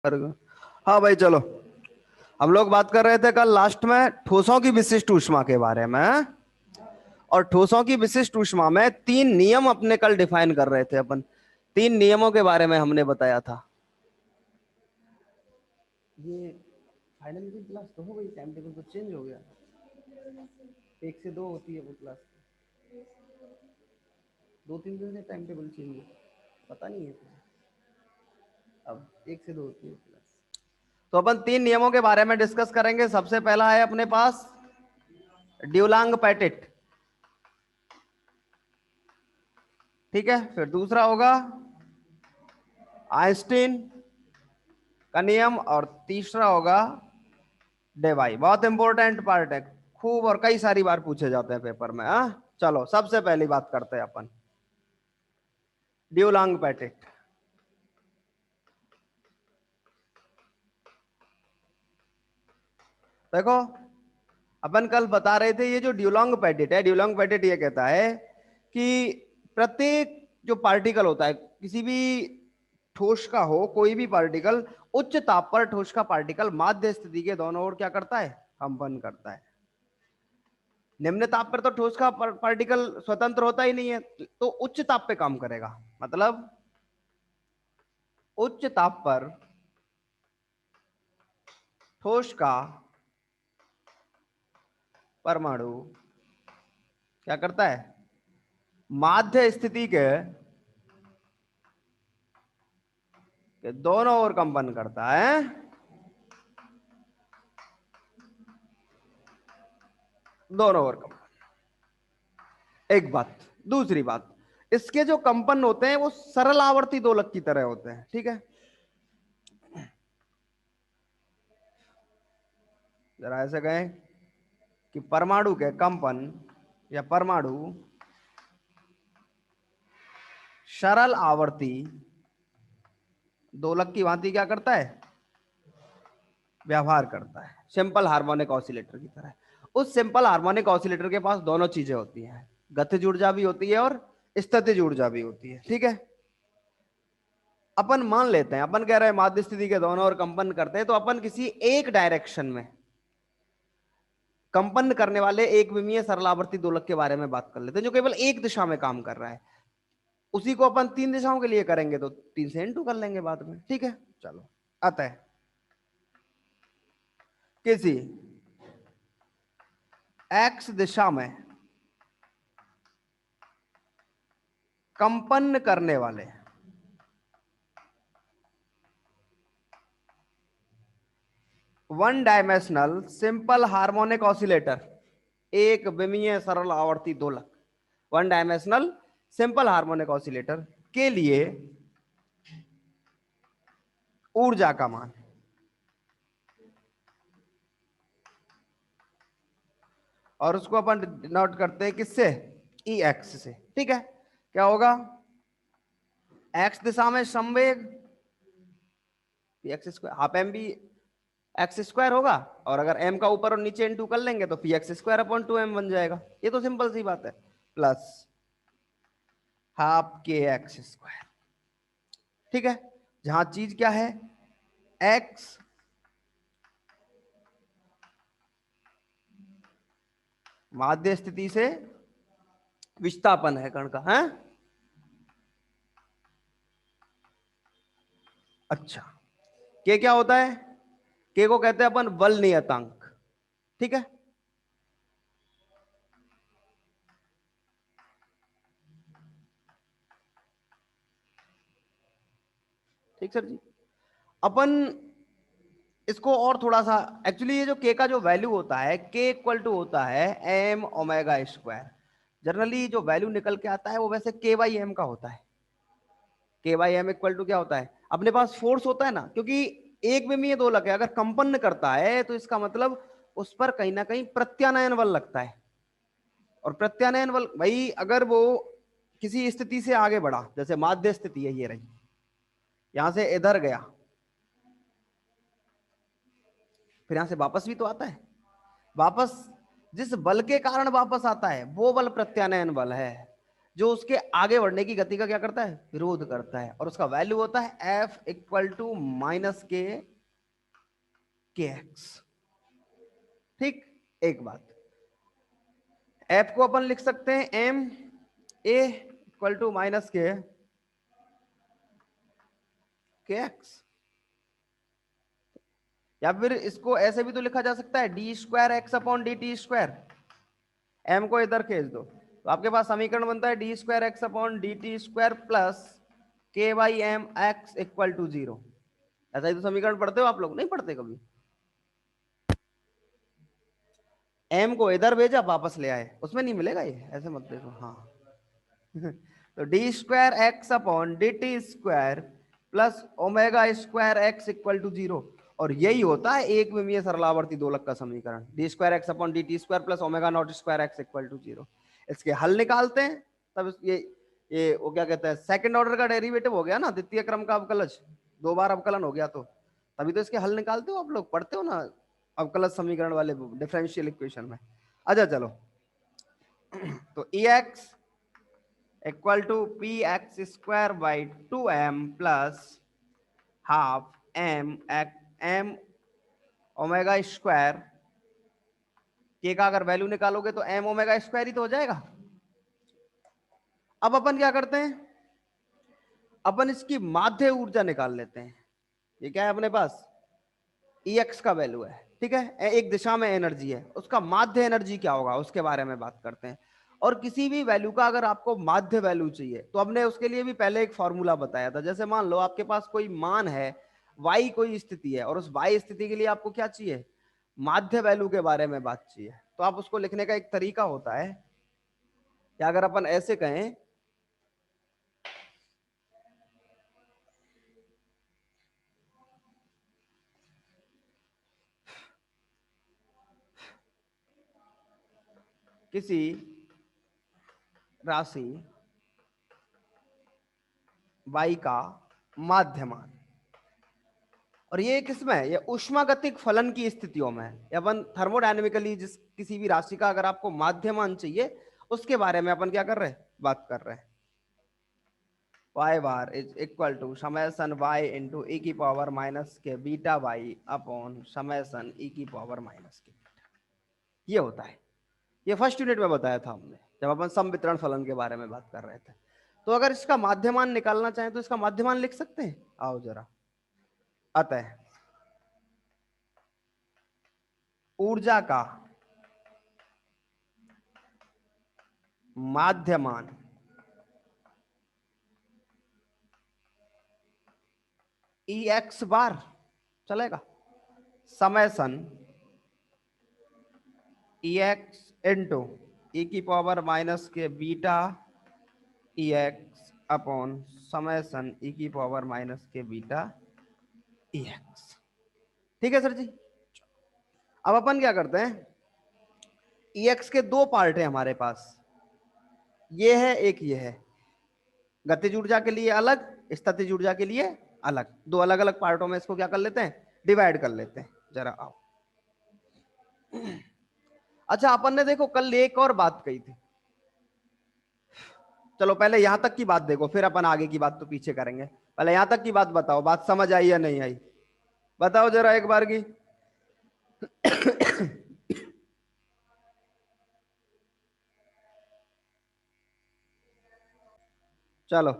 अरे, हाँ भाई चलो। हम लोग बात कर रहे थे कल लास्ट में ठोसों की विशिष्ट ऊष्मा के बारे में, हाँ? और ठोसों की विशिष्ट ऊष्मा में तीन नियम अपने कल डिफाइन कर रहे थे अपन। तीन नियमों के बारे में हमने बताया था। ये फाइनल की क्लास तो हो गई, टाइम टेबल तो चेंज हो गया। 1 से 2 होती है वो क्लास। 2-3 दिन से टाइम टेबल चेंज है, पता नहीं है तुझे? अब 1 से 2 होती है क्लास। तो अपन तीन नियमों के बारे में डिस्कस करेंगे। सबसे पहला है अपने पास ड्यूलांग पैटिट, ठीक है। फिर दूसरा होगा आइंस्टीन का नियम, और तीसरा होगा डेबाई। बहुत इंपॉर्टेंट पार्ट है, खूब और कई सारी बार पूछे जाते हैं पेपर में। हाँ चलो, सबसे पहली बात करते हैं अपन ड्यूलांग पैटिट। देखो, अपन कल बता रहे थे ये जो ड्यूलोंग पैटिट है, ड्यूलोंग पैटिट ये कहता है कि प्रत्येक जो पार्टिकल होता है किसी भी ठोस का हो, कोई भी पार्टिकल, उच्च ताप पर ठोस का पार्टिकल माध्य स्थिति के दोनों ओर क्या करता है? कंपन करता है। निम्न ताप पर तो ठोस का पार्टिकल स्वतंत्र होता ही नहीं है, तो उच्च ताप पे काम करेगा। मतलब उच्च ताप पर ठोस का परमाणु क्या करता है? माध्य स्थिति के दोनों ओर कंपन करता है। दोनों ओर कंपन। एक बात। दूसरी बात, इसके जो कंपन होते हैं वो सरल आवर्ती दोलक की तरह होते हैं, ठीक है। जरा ऐसे कहें कि परमाणु के कंपन या परमाणु सरल आवर्ती दोलक की भांति क्या करता है? व्यवहार करता है, सिंपल हार्मोनिक ऑसिलेटर की तरह। उस सिंपल हार्मोनिक ऑसिलेटर के पास दोनों चीजें होती हैं, गतिज ऊर्जा भी होती है और स्थितिज ऊर्जा भी होती है, ठीक है। अपन मान लेते हैं, अपन कह रहे हैं माध्य स्थिति के दोनों ओर कंपन करते हैं, तो अपन किसी एक डायरेक्शन में कंपन करने वाले एक विमीय सरलावर्ती दोलक के बारे में बात कर लेते हैं जो केवल एक दिशा में काम कर रहा है। उसी को अपन 3 दिशाओं के लिए करेंगे तो 3 से N2 कर लेंगे बाद में, ठीक है। चलो, अतः किसी x दिशा में कंपन करने वाले one dimensional simple harmonic oscillator, एक विमीय सरल आवर्ती दोलक, one dimensional simple harmonic oscillator के लिए ऊर्जा का मान, और उसको अपन नोट करते हैं किससे? ई एक्स से, ठीक है। क्या होगा? एक्स दिशा में संवेग p x square, half m b x square होगा, और अगर एम का ऊपर और नीचे N2 कर लेंगे तो P x square upon 2m बन जाएगा। ये तो सिंपल सी बात है। प्लस हाफ के एक्स स्क्वायर, ठीक है। जहां चीज क्या है? एक्स माध्य स्थिति से विस्थापन है कण का, है। अच्छा, के क्या होता है? के को कहते हैं अपन बल नियतांक, ठीक है। ठीक सर जी। अपन इसको और थोड़ा सा, एक्चुअली ये जो के का जो वैल्यू होता है, के इक्वल टू होता है एम ओमेगा स्क्वायर। जनरली जो वैल्यू निकल के आता है वो वैसे के बाई एम का होता है। के बाई एम इक्वल टू क्या होता है? अपने पास फोर्स होता है ना, क्योंकि एक विमीय दोलक है, अगर कंपन करता है तो इसका मतलब उस पर कहीं ना कहीं प्रत्यानयन बल लगता है। और प्रत्यानयन बल भाई, अगर वो किसी स्थिति से आगे बढ़ा, जैसे माध्य स्थिति है ये रही, यहां से इधर गया, फिर यहां से वापस भी तो आता है। वापस जिस बल के कारण वापस आता है वो बल प्रत्यानयन बल है। जो उसके आगे बढ़ने की गति का क्या करता है, विरोध करता है, और उसका वैल्यू होता है F equal to minus k x. ठीक, एक बात, F को अपन लिख सकते हैं m a equal to minus k x, या फिर इसको ऐसे भी तो लिखा जा सकता है D square x upon D T square. M को इधर खींच दो तो आपके पास समीकरण बनता है D square x upon D T square plus K by M X equal to 0। ऐसा ही तो समीकरण पढ़ते हो आप लोग, नहीं पढ़ते कभी? एम को इधर भेजा वापस ले आए, उसमें नहीं मिलेगा ये, ऐसे मत देखो। हाँ तो d square x upon D T square plus omega square x equal to 0, और यही होता है एक विमीय सरलावर्ती दोलक का समीकरण, d square x upon D T square plus omega naught square x equal to 0। इसके हल निकालते हैं तब ये वो क्या कहते हैं, सेकंड ऑर्डर का डेरिवेटिव हो गया ना, द्वितीय क्रम का अवकलज, 2 बार अवकलन हो गया, तो तभी तो इसके हल निकालते हो आप लोग, पढ़ते हो ना अवकलज समीकरण वाले डिफरेंशियल इक्वेशन में। अच्छा चलो, तो E X equal to P x square by 2m plus half M omega square, K का अगर वैल्यू निकालोगे तो एम ओमेगा स्क्वायर ही तो हो जाएगा। अब अपन क्या करते हैं, अपन इसकी माध्य ऊर्जा निकाल लेते हैं। ये क्या है अपने पास, ई एक्स का वैल्यू है, ठीक है, एक दिशा में एनर्जी है, उसका माध्य एनर्जी क्या होगा उसके बारे में बात करते हैं। और किसी भी वैल्यू का अगर आपको माध्य वैल्यू चाहिए तो हमने उसके लिए भी पहले एक फॉर्मूला बताया था। जैसे मान लो आपके पास कोई मान है, वाई कोई स्थिति है, और उस वाई स्थिति के लिए आपको क्या चाहिए, माध्य वैल्यू के बारे में बात चाहिए, तो आप उसको लिखने का एक तरीका होता है कि अगर अपन ऐसे कहें किसी राशि वाई का माध्यमान, और ये किसमें है, ये उष्मागतिक फलन की स्थितियों में, अपन थर्मोडायनेमिकली जिस किसी भी राशि का अगर आपको माध्यमान चाहिए उसके बारे में अपन क्या कर रहे हैं, बात कर रहे हैं। y bar is equal to summation y into e की पावर माइनस के beta y upon summation e की पावर माइनस के बीटा, ये होता है। ये फर्स्ट यूनिट में बताया था हमने जब अपन संवितरण फलन के बारे में बात कर रहे थे। तो अगर इसका माध्यमान निकालना चाहें तो इसका माध्यमान लिख सकते हैं, आओ जरा। अतः ऊर्जा का माध्यमान ई एक्स बार चलेगा, summation e x into e की पावर माइनस के beta e x upon summation e की पावर माइनस के बीटा ई एक्स। ठीक है सर जी। अब अपन क्या करते हैं, ई एक्स के 2 पार्ट है हमारे पास, ये है एक, ये है, गतिज ऊर्जा के लिए अलग, स्थितिज ऊर्जा के लिए अलग, 2 अलग अलग पार्टों में इसको क्या कर लेते हैं, डिवाइड कर लेते हैं। जरा आओ। अच्छा अपन ने देखो कल एक और बात कही थी, चलो पहले यहां तक की बात देखो, फिर अपन आगे की बात तो पीछे करेंगे। पहले यहां तक की बात बताओ, बात समझ आई या नहीं आई, बताओ जरा एक बार की। चलो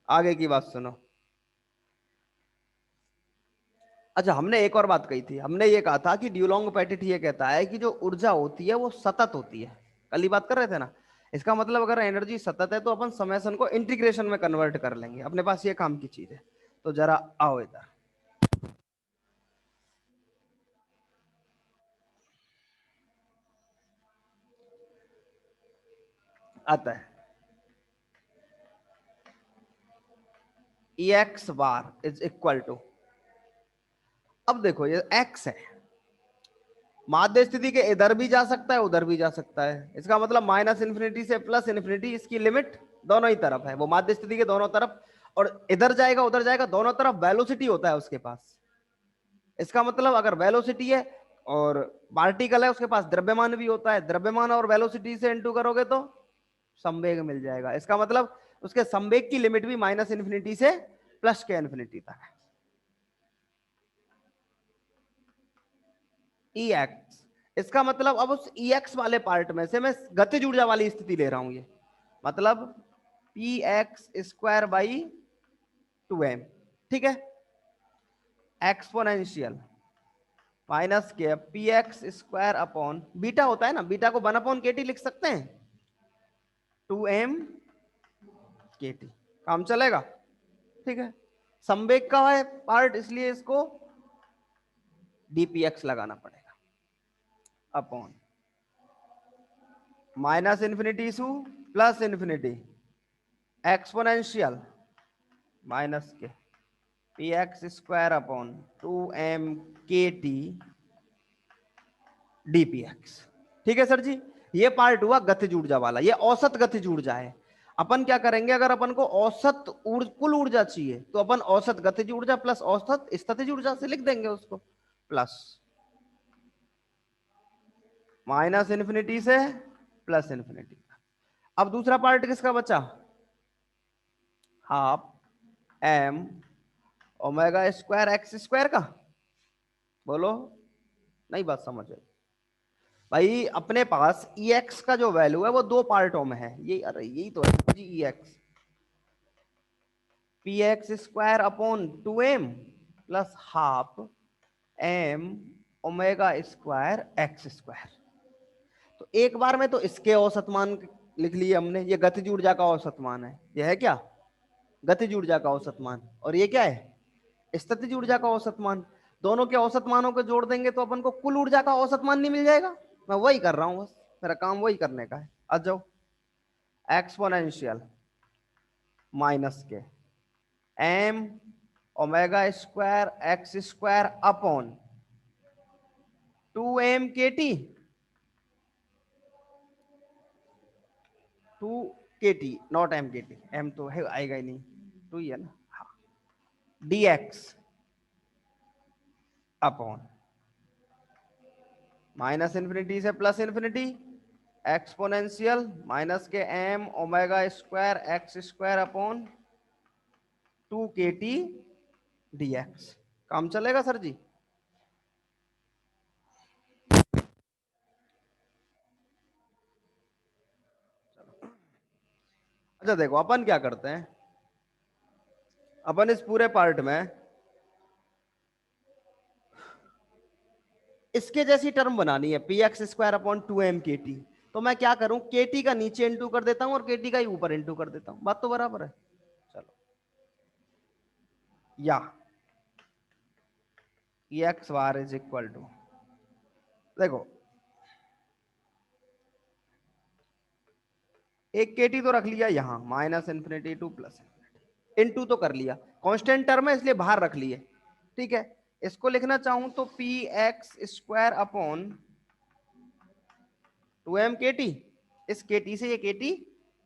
आगे की बात सुनो। अच्छा हमने एक और बात कही थी, हमने ये कहा था कि ड्यूलोंग पेटिट ये कहता है कि जो ऊर्जा होती है वो सतत होती है, कल ही बात कर रहे थे ना। इसका मतलब अगर एनर्जी सतत है तो अपन समेशन को इंटीग्रेशन में कन्वर्ट कर लेंगे, अपने पास ये काम की चीज है। तो जरा आओ इधर, आता है e x bar is equal to, अब देखो ये एक्स है, माध्य स्थिति के इधर भी जा सकता है उधर भी जा सकता है, इसका मतलब माइनस इन्फिनिटी से प्लस इन्फिनिटी, इसकी लिमिट दोनों ही तरफ है, वो माध्य स्थिति के दोनों तरफ, और इधर जाएगा उधर जाएगा, दोनों तरफ वेलोसिटी होता है उसके पास। इसका मतलब अगर वेलोसिटी है और पार्टिकल है उसके पास द्रव्यमान भी होता है, द्रव्यमान और वेलोसिटी से इंटू करोगे तो संवेग मिल जाएगा। इसका मतलब उसके संवेग की लिमिट भी माइनस इन्फिनिटी से प्लस के इन्फिनिटी तक है। ई एक्स, इसका मतलब अब उस ई एक्स वाले पार्ट में से मैं गतिज ऊर्जा वाली स्थिति ले रहा हूं। ये मतलब P x square by 2m, ठीक है। एक्सपोनेंशियल माइनस के p x square upon beta होता है ना, बीटा को 1 अपॉन के टी लिख सकते हैं, 2m के टी, काम चलेगा, ठीक है। संवेग का है पार्ट, इसलिए इसको dpx लगाना पड़ेगा upon minus infinity to plus infinity exponential minus के p x square upon 2m k T dpx, ठीक है सर जी। ये पार्ट हुआ गतिज ऊर्जा वाला, ये औसत गतिज ऊर्जा है। अपन क्या करेंगे, अगर अपन को औसत कुल ऊर्जा चाहिए तो अपन औसत गतिज ऊर्जा प्लस औसत स्थितिज ऊर्जा से लिख देंगे उसको, प्लस माइनस इन्फिनिटी से प्लस इन्फिनिटी। अब दूसरा पार्ट किसका बचा, half M omega square x square का, बोलो नहीं बात समझ आई भाई। अपने पास ई एक्स का जो वैल्यू है वो दो पार्टों में है, ये अरे यही तो है जी, e x p x square upon 2m plus half M omega square x square. तो एक बार में तो इसके औसत मान लिख लिए हमने, ये गतिज ऊर्जा का औसत मान है, ये है क्या गतिज ऊर्जा का औसत मान, और ये क्या है स्थितिज ऊर्जा का औसत मान। दोनों के औसत मानों को जोड़ देंगे तो अपन को कुल ऊर्जा का औसत मान नहीं मिल जाएगा। मैं वही कर रहा हूं, बस मेरा काम वही करने का है। आ जाओ, एक्सपोनेंशियल माइनस के m omega square x square upon 2m k t, 2 kT not m k t, m तो है आएगा ही नहीं, 2 ही है ना, हाँ, dx अपॉन माइनस इन्फिनिटी से प्लस इन्फिनिटी एक्सपोनेंशियल माइनस के m omega square x square upon 2 kT dx। काम चलेगा सर जी। अच्छा देखो अपन क्या करते हैं, अपन इस पूरे पार्ट में इसके जैसी टर्म बनानी है, P x square upon 2m k t. तो मैं क्या करूं, के टी का नीचे इंटू कर देता हूं और के टी का ही ऊपर इंटू कर देता हूं, बात तो बराबर है। चलो, या x bar is equal to, देखो एक के टी तो रख लिया यहां minus infinity to plus into तो कर लिया, कांस्टेंट टर्म है इसलिए बाहर रख लिए, ठीक है। इसको लिखना चाहूं तो P x square upon 2m k T, इस के टी से ये के टी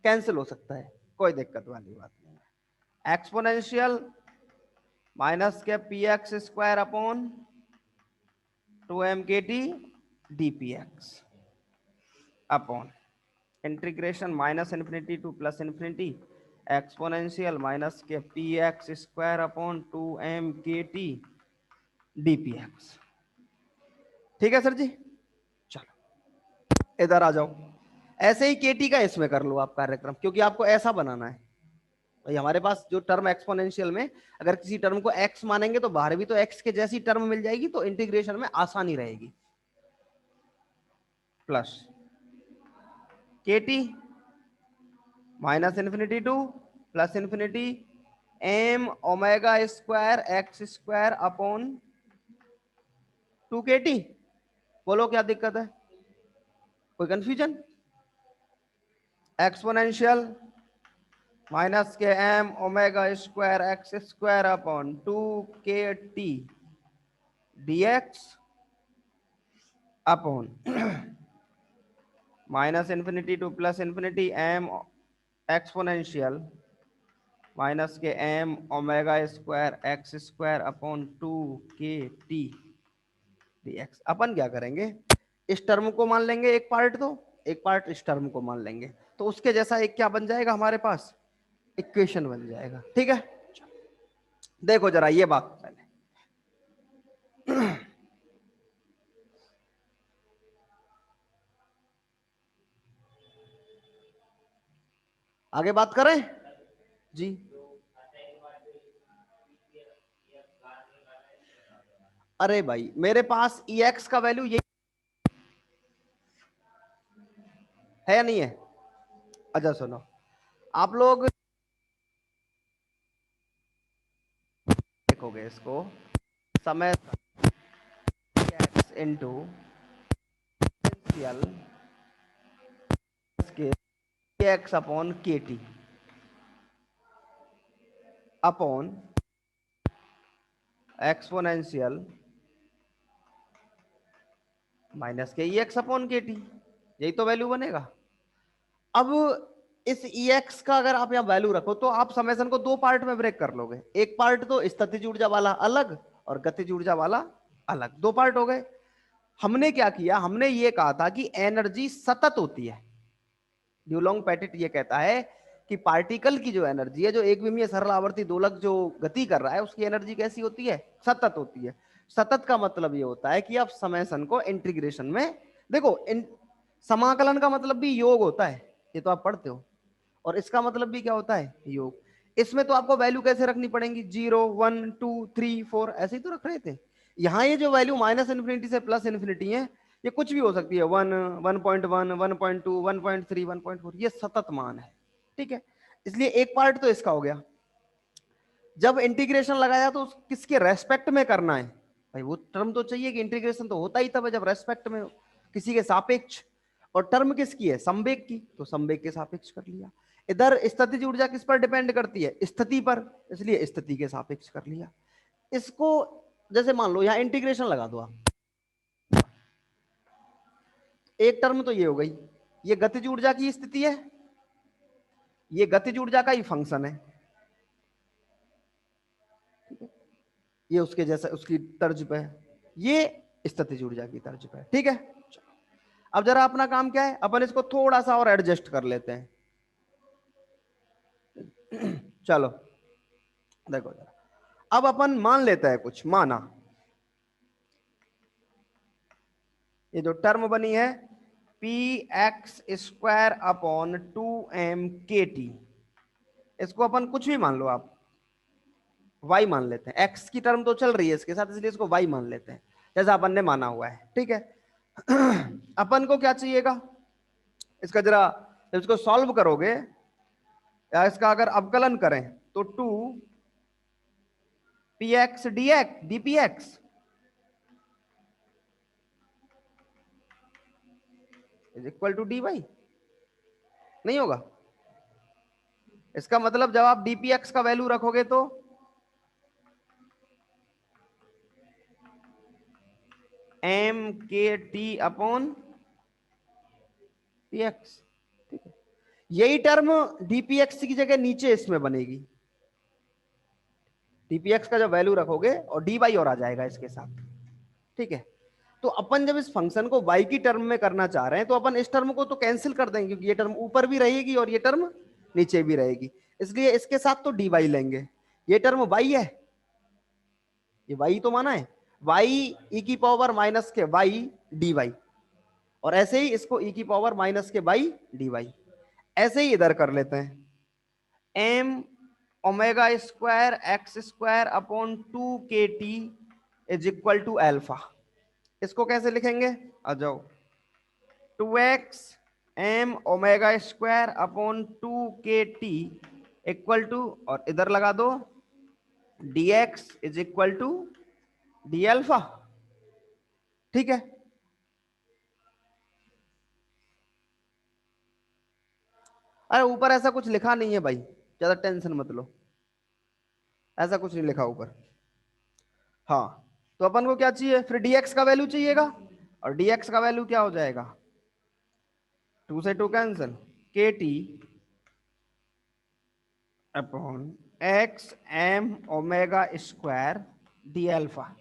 कैंसिल हो सकता है, कोई दिक्कत वाली बात नहीं है। एक्सपोनेंशियल माइनस के p x square upon 2m k T d p x upon integration minus infinity to plus infinity exponential minus के p x square upon 2m k T d p x, ठीक है sir जी। चलो इधर आ जाओ, ऐसे ही के T का इसमें कर लो आप कार्यक्रम, क्योंकि आपको ऐसा बनाना है भाई। हमारे पास जो टर्म एक्सपोनेंशियल में अगर किसी टर्म को x मानेंगे तो बाहर भी तो x के जैसी टर्म मिल जाएगी, तो इंटीग्रेशन में आसानी रहेगी। Plus k T minus infinity to plus infinity m omega square x square upon 2 kT। बोलो क्या दिक्कत है, कोई कंफ्यूजन। एक्सपोनेंशियल माइनस के m omega square x square upon 2 kT dx upon minus infinity to plus infinity m exponential minus के m omega square x square upon 2 kT dx। अपन क्या करेंगे, इस टर्म को मान लेंगे एक पार्ट, तो एक पार्ट इस टर्म को मान लेंगे, तो उसके जैसा एक क्या बन जाएगा हमारे पास, इक्वेशन बन जाएगा। ठीक है, देखो जरा ये बात पहले। आगे बात करें जी। अरे भाई मेरे पास EX का वैल्यू ये है या नहीं है? अच्छा सुनो, आप लोग देखोगे इसको, समय x इंटू के एक्स अपॉन के T upon exponential minus k x upon के टी, यही तो वैल्यू बनेगा। अब इस EX का अगर आप यहाँ वैल्यू रखो तो आप समेशन को दो पार्ट में ब्रेक कर लोगे, एक पार्ट तो स्थितिज ऊर्जा वाला अलग और गतिज ऊर्जा वाला अलग, दो पार्ट हो गए। हमने क्या किया, हमने ये कहा था कि एनर्जी सतत होती है। ड्यूलोंग पैटिट ये कहता है कि पार्टिकल की जो एनर्जी है, जो एक विमीय सरल आवर्ती दोलक जो गति कर रहा है, उसकी एनर्जी कैसी होती है, सतत होती है। सतत का मतलब ये होता है कि आप समेशन को इंटीग्रेशन में देखो, समाकलन का मतलब भी योग होता है, ये तो आप पढ़ते हो, और इसका मतलब भी क्या होता है, योग। इसमें तो आपको वैल्यू कैसे रखनी पड़ेगी, 0 1 2 3 4 ऐसे ही तो रख रहे थे। यहाँ ये जो वैल्यू माइनस इन्फिनिटी से प्लस इन्फिनिटी है, ये कुछ भी हो सकती है, 1 1.1 1.2 1.3 1.4, ये सतत मान है। ठीक है, इसलिए एक पार्ट तो इसका हो गया। जब इंटीग्रेशन लगाया तो किसके रेस्पेक्ट में करना है भाई, वो टर्म तो चाहिए कि इंटीग्रेशन तो होता ही तब है जब रेस्पेक्ट में, किसी के सापेक्ष। और टर्म किसकी है, संवेग की, तो संवेग के सापेक्ष कर लिया। इधर स्थितिज ऊर्जा किस पर डिपेंड करती है, स्थिति पर, इसलिए स्थिति के सापेक्ष कर लिया। इसको जैसे मान लो यहां इंटीग्रेशन लगा दो आप, एक टर्म तो ये हो गई, ये गतिज ऊर्जा की स्थिति है, ये गतिज ऊर्जा का ही फंक्शन है, ये उसके जैसा उसकी तर्ज पे है, ये स्थितिज ऊर्जा की तर्ज पे है। ठीक है, अब जरा अपना काम क्या है, अपन इसको थोड़ा सा और एडजस्ट कर लेते हैं। चलो देखो जरा, अब अपन मान लेते हैं कुछ, माना ये जो टर्म बनी है P x square upon 2m/kT, इसको अपन कुछ भी मान लो आप, y मान लेते हैं, x की टर्म तो चल रही है इसके साथ, इसलिए इसको y मान लेते हैं जैसा अपन ने माना हुआ है। ठीक है, अपन को क्या चाहिएगा, इसका जरा जब इसको सॉल्व करोगे या इसका अगर अवकलन करें तो 2px dpx is equal to dy, नहीं होगा? इसका मतलब जब आप dpx का वैल्यू रखोगे तो m/kT अपॉन px। ठीक है, यही टर्म dpx की जगह नीचे इसमें बनेगी, dpx का जो वैल्यू रखोगे और dy और आ जाएगा इसके साथ। ठीक है, तो अपन जब इस फंक्शन को y की टर्म में करना चाह रहे हैं तो अपन इस टर्म को तो कैंसिल कर देंगे, क्योंकि ये टर्म ऊपर भी रहेगी और ये टर्म नीचे भी रहेगी, इसलिए इसके साथ तो dy लेंगे। ये टर्म y है, ये y तो माना है, y e की पावर माइनस के y dy, और ऐसे ही इसको e की पावर माइनस के y dy, ऐसे ही इधर कर लेते हैं, m omega square x square upon 2kT is equal to alpha. इसको कैसे लिखेंगे, आ जाओ, 2x m omega square upon 2kT equal to, और इधर लगा दो dx is equal to d alpha. ठीक है, अरे ऊपर ऐसा कुछ लिखा नहीं है भाई, ज्यादा टेंशन मत लो, ऐसा कुछ नहीं लिखा ऊपर। हाँ, तो अपन को क्या चाहिए फिर, dx का वैल्यू चाहिएगा, और dx का वैल्यू क्या हो जाएगा, 2 से 2 cancel, kT upon x m omega square D alpha.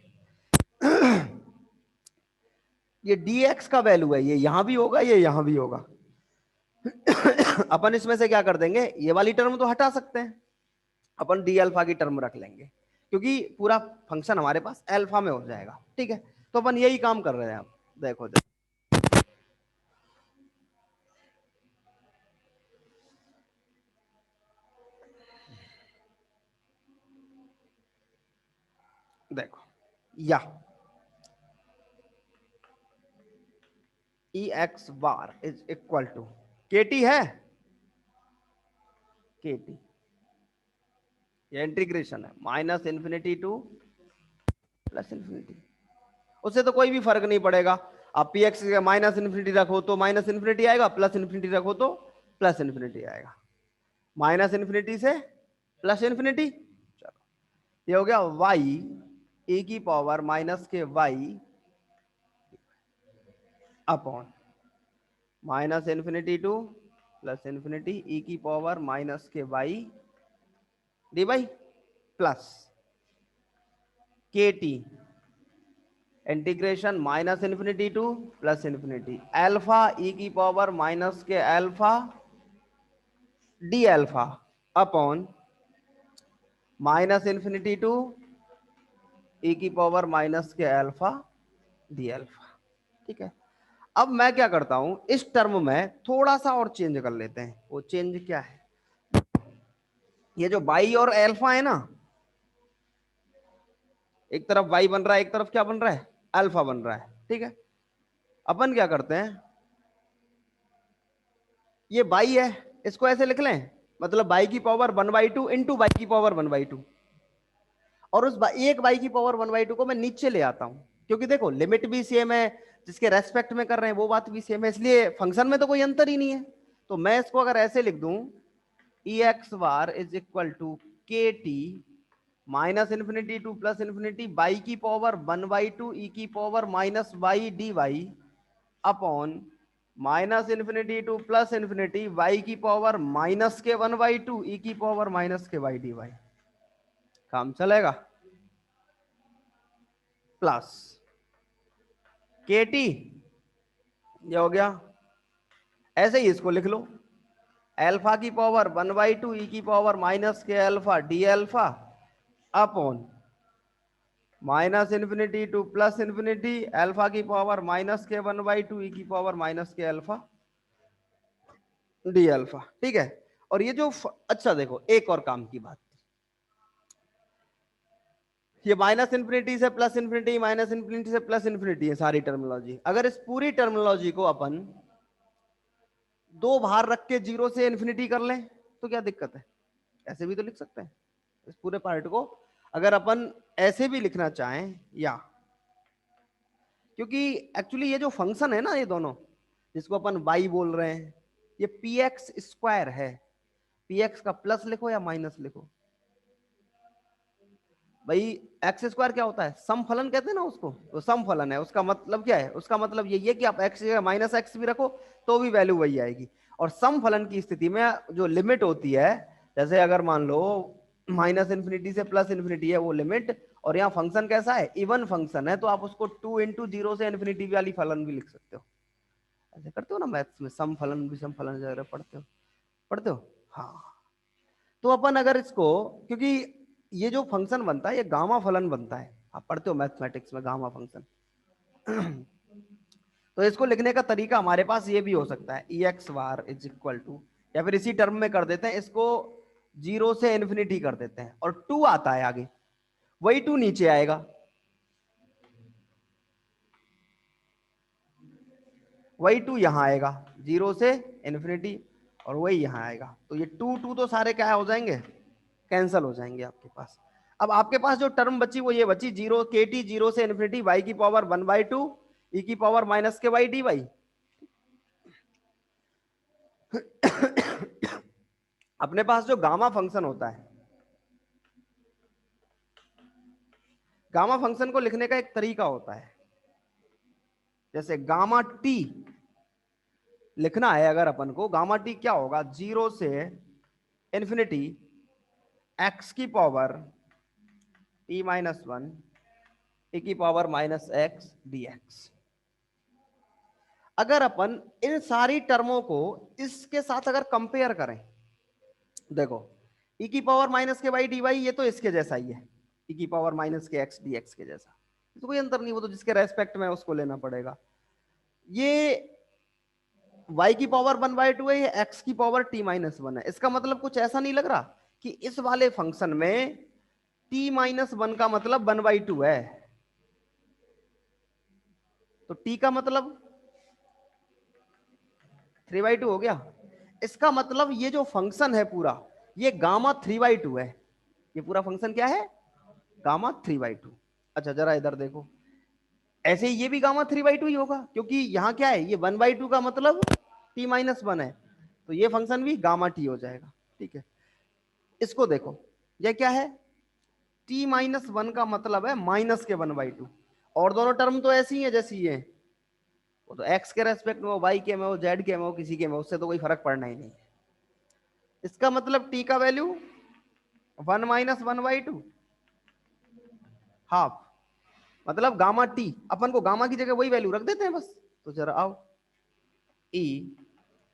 ये dx का वैल्यू है, ये यहां भी होगा, ये यहां भी होगा। अपन इसमें से क्या कर देंगे, ये वाली टर्म तो हटा सकते हैं, अपन डी अल्फा की टर्म रख लेंगे, क्योंकि पूरा फंक्शन हमारे पास अल्फा में हो जाएगा। ठीक है, तो अपन यही काम कर रहे हैं। अब देखो देखो या e x bar is equal to k T है, के टी ये इंटीग्रेशन है minus infinity to plus infinity, उससे तो कोई भी फर्क नहीं पड़ेगा। आप पी एक्स माइनस इन्फिनिटी रखो तो माइनस इन्फिनिटी आएगा, प्लस इन्फिनिटी रखो तो प्लस इन्फिनिटी आएगा, माइनस इन्फिनिटी से प्लस इन्फिनिटी। चलो ये हो गया वाई ए की पावर माइनस के y upon minus infinity to plus infinity e की पावर माइनस के y d y plus k T integration minus infinity to plus infinity alpha e की पावर माइनस के alpha d alpha upon minus infinity to e की power minus के alpha D alpha. ठीक है, अब मैं क्या करता हूं, इस टर्म में थोड़ा सा और चेंज कर लेते हैं। वो चेंज क्या है, ये जो बाई और अल्फा है ना, एक तरफ बाई बन रहा है, एक तरफ क्या बन रहा है, अल्फा बन रहा है। ठीक है, अपन क्या करते हैं, ये बाई है, इसको ऐसे लिख लें, मतलब बाई की पावर 1/2 इंटू बाई की पावर 1/2, और उस एक बाई की पावर 1/2 को मैं नीचे ले आता हूं, क्योंकि देखो लिमिट भी सेम है, जिसके रेस्पेक्ट में कर रहे हैं वो बात भी सेम है, इसलिए फंक्शन में तो कोई अंतर ही नहीं है। तो मैं इसको अगर ऐसे लिख दूं, e x bar is equal to k T minus infinity to plus infinity y की पावर 1/2 ई की power minus y d y upon minus infinity to plus infinity y की पावर माइनस के 1/2 ई की power minus के y d y. काम चलेगा, plus k T ये हो गया, ऐसे ही इसको लिख लो, एल्फा की पावर 1/2 ई की पावर माइनस के alpha D alpha upon minus infinity to plus infinity alpha की पावर माइनस के 1/2 ई की पावर माइनस के अल्फा डी अल्फा। ठीक है, और ये जो अच्छा देखो एक और काम की बात, ये माइनस इन्फिनिटी से प्लस इन्फिनिटी माइनस इन्फिनिटी से प्लस इन्फिनिटी है सारी टर्मिनोलॉजी। अगर इस पूरी टर्मिनोलॉजी को अपन दो बाहर रख के जीरो से इन्फिनिटी कर लें तो क्या दिक्कत है, ऐसे भी तो लिख सकते हैं। इस पूरे पार्ट को अगर अपन ऐसे भी लिखना चाहें, या क्योंकि एक्चुअली ये जो फंक्शन है ना, ये दोनों जिसको अपन वाई बोल रहे हैं, ये पी एक्स स्क्वायर है। पी एक्स का प्लस लिखो या माइनस लिखो, भाई एक्स स्क्वायर क्या होता है, सम फलन कहते हैं ना उसको, तो सम फलन है। उसका मतलब क्या है, उसका मतलब यही है कि आप एक्स माइनस एक्स भी रखो तो भी वैल्यू वही आएगी। और सम फलन की स्थिति में जो लिमिट होती है, जैसे अगर मान लो माइनस इन्फिनिटी से प्लस इन्फिनिटी है वो लिमिट, और यहाँ फंक्शन कैसा है, इवन फंक्शन है, तो आप उसको 2 × 0 से इन्फिनिटी वाली फलन भी लिख सकते हो। ऐसे करते हो ना मैथ्स में, सम फलन विषम फलन वगैरह पढ़ते हो, पढ़ते हो। हाँ, तो अपन अगर इसको, क्योंकि ये जो फंक्शन बनता है ये गामा फलन बनता है, आप पढ़ते हो मैथमेटिक्स में गामा फंक्शन। तो इसको लिखने का तरीका हमारे पास ये भी हो सकता है, e x bar is equal to, या फिर इसी टर्म में कर देते हैं इसको, 0 से इन्फिनिटी कर देते हैं, और 2 आता है आगे, वही 2 नीचे आएगा, वही 2 यहां आएगा 0 से इन्फिनिटी, और वही यहां आएगा। तो ये 2 तो सारे क्या हो जाएंगे, कैंसिल हो जाएंगे आपके पास। अब आपके पास जो टर्म बची वो ये बची, जीरो के टी 0 से इन्फिनिटी वाई की पावर 1/2 ई की पावर माइनस के वाई डी वाई। अपने पास जो गामा फंक्शन होता है, गामा फंक्शन को लिखने का एक तरीका होता है, जैसे गामा टी लिखना है अगर अपन को, गामा टी क्या होगा, 0 से इन्फिनिटी एक्स की पावर t-1 e की power minus x D x. अगर अपन इन सारी टर्मों को इसके साथ अगर कंपेयर करें, देखो e की पावर माइनस के वाई डी वाई ये तो इसके जैसा ही है, e की power minus k x D x के जैसा, तो कोई अंतर नहीं, वो तो जिसके रेस्पेक्ट में उसको लेना पड़ेगा। ये y की पावर 1/2 है, ये x की पावर t माइनस 1 है। इसका मतलब कुछ ऐसा नहीं लग रहा कि इस वाले फंक्शन में t माइनस 1 का मतलब 1/2 है, तो t का मतलब 3/2 हो गया। इसका मतलब ये जो फंक्शन है पूरा, ये गामा 3/2 है। ये पूरा फंक्शन क्या है? गामा 3/2। अच्छा जरा इधर देखो, ऐसे ही ये भी गामा 3/2 ही होगा, क्योंकि यहाँ क्या है, ये 1/2 का मतलब t माइनस 1 है, तो ये फंक्शन भी गामा t हो जाएगा। ठीक है, इसको देखो, ये क्या है, t माइनस 1 का मतलब है माइनस के 1/2, और दोनों टर्म तो ऐसी हैं जैसी ये, वो तो x के रेस्पेक्ट में हो, y के में हो, z के में हो, किसी के में, उससे तो कोई फर्क पड़ना ही नहीं। इसका मतलब t का वैल्यू 1 माइनस 1/2 हाफ, मतलब गामा टी, अपन को गामा की जगह वही वैल्यू रख देते हैं बस। तो जरा आओ, e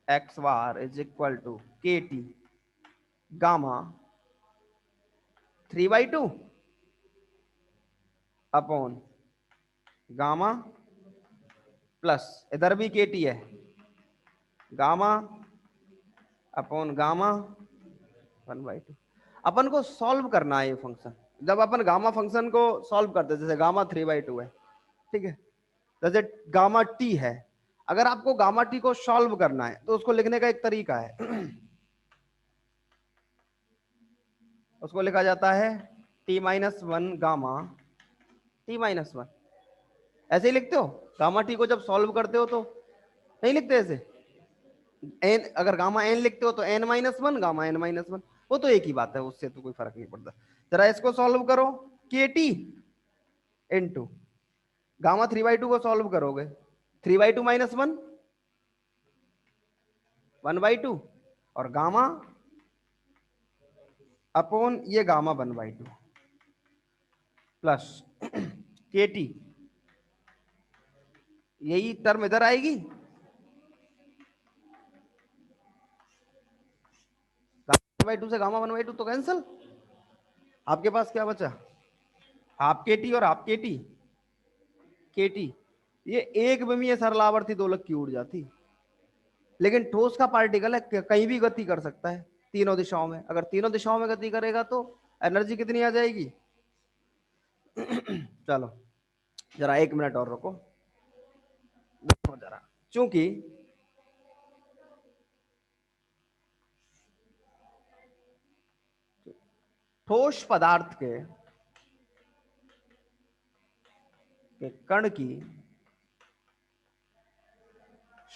x bar is equal to k T gamma 3/2 upon gamma plus इधर भी के टी है, गामा अपॉन गामा 1/2। अपन को सॉल्व करना है ये फंक्शन। जब अपन गामा फंक्शन को सॉल्व करते हैं, जैसे गामा 3/2 है, ठीक है, जैसे गामा टी है, अगर आपको गामा टी को सॉल्व करना है तो उसको लिखने का एक तरीका है उसको लिखा जाता है T minus 1 gamma T minus 1, ऐसे ही लिखते हो। गामा टी को जब सॉल्व करते हो तो नहीं लिखते ऐसे, एन अगर गामा एन लिखते हो तो n minus 1 gamma n minus 1, वो तो एक ही बात है, उससे तो कोई फर्क नहीं पड़ता। जरा इसको सॉल्व करो, के टी इंटू गामा 3/2 को सॉल्व करोगे, 3/2 माइनस 1 1/2, और गामा अपॉन ये गामा 1/2 प्लस के टी, यही टर्म इधर आएगी, 1/2 से गामा 1/2 तो कैंसिल, आपके पास क्या बचा, हाफ के टी और हाफ के टी, ये एक विमीय सरलावर्ती दोलक की ऊर्जा थी। लेकिन ठोस का पार्टिकल है, कहीं भी गति कर सकता है तीनों दिशाओं में, अगर तीनों दिशाओं में गति करेगा तो एनर्जी कितनी आ जाएगी चलो जरा 1 मिनट और रुको, देखो जरा, चूंकि ठोस पदार्थ के कण की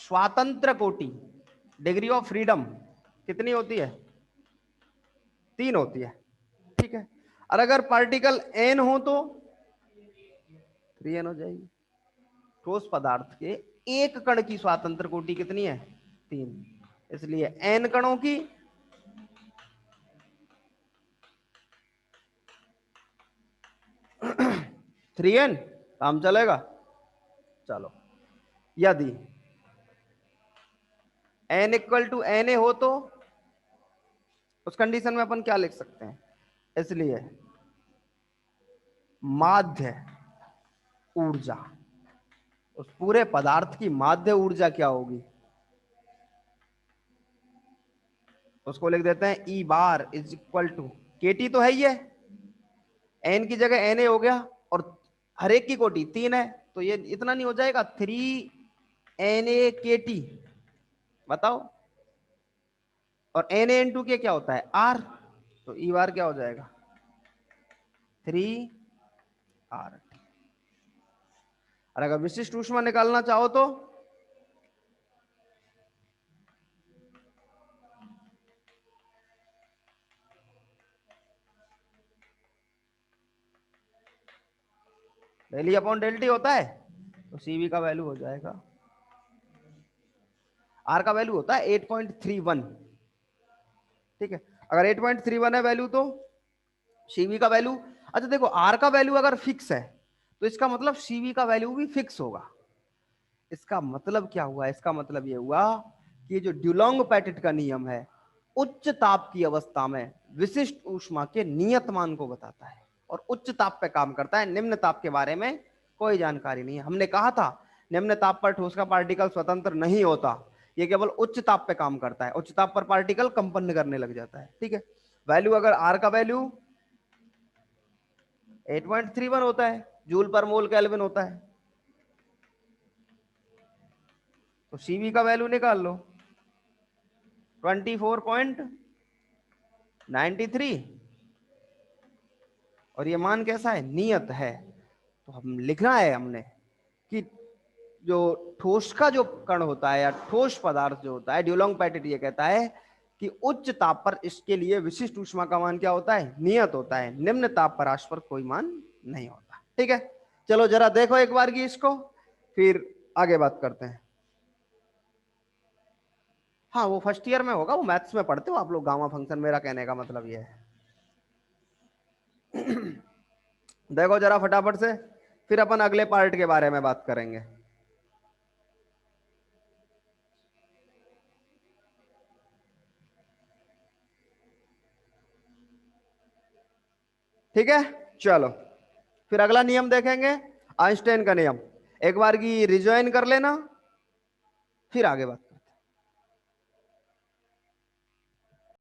स्वातंत्र कोटि, डिग्री ऑफ फ्रीडम कितनी होती है, 3 होती है, ठीक है। और अगर पार्टिकल एन हो तो 3n हो जाएगी। ठोस पदार्थ के एक कण की स्वातंत्र कोटि कितनी है, 3, इसलिए n कणों की 3n काम चलेगा। चलो, यदि n इक्वल टू na हो तो उस कंडीशन में अपन क्या लिख सकते हैं, इसलिए माध्य ऊर्जा, उस पूरे पदार्थ की माध्य ऊर्जा क्या होगी, उसको लिख देते हैं ई बार is equal to k t, तो है ही है, एन की जगह एन ए हो गया, और हर एक की कोटि 3 है, तो ये इतना नहीं हो जाएगा 3 na के टी, बताओ, और Na n2 के क्या होता है R, तो ई बार क्या हो जाएगा 3R। और अगर विशिष्ट ऊष्मा निकालना चाहो तो del e upon del t होता है, तो सीवी का वैल्यू हो जाएगा, आर का वैल्यू होता है 8.31, ठीक है। अगर 8.31 है वैल्यू तो सीवी का वैल्यू, अच्छा देखो आर का वैल्यू अगर फिक्स है तो इसका मतलब सीवी का वैल्यू भी फिक्स होगा। इसका मतलब क्या हुआ? इसका मतलब ये हुआ कि ये जो ड्यूलोंग पेटिट का नियम है, उच्च ताप की अवस्था में विशिष्ट ऊष्मा के नियत मान को बताता है और उच्च ताप पे काम करता है। निम्न ताप के बारे में कोई जानकारी नहीं है। हमने कहा था निम्न ताप पर ठोस का पार्टिकल स्वतंत्र नहीं होता, ये केवल उच्च ताप पे काम करता है। उच्च ताप पर पार्टिकल कंपन करने लग जाता है। ठीक है, वैल्यू अगर आर का वैल्यू 8.31 होता है, जूल पर मोल केल्विन होता है, तो सीवी का वैल्यू निकाल लो 24.93, और ये मान कैसा है? नियत है। तो हम लिखना है हमने कि जो ठोस का जो कण होता है या ठोस पदार्थ जो होता है, ड्यूलोंग पेटिट ये कहता है कि उच्च ताप पर इसके लिए विशिष्ट ऊष्मा का मान क्या होता है? नियत होता है। निम्न ताप परास पर कोई मान नहीं होता। ठीक है, चलो जरा देखो एक बार की इसको, फिर आगे बात करते हैं। हाँ, वो फर्स्ट ईयर में होगा, वो मैथ्स में पढ़ते हो आप लोग गामा फंक्शन। मेरा कहने का मतलब ये है देखो जरा फटाफट से, फिर अपन अगले पार्ट के बारे में बात करेंगे। ठीक है, चलो फिर अगला नियम देखेंगे, आइंस्टाइन का नियम। एक बार की रिजॉइन कर लेना, फिर आगे बात।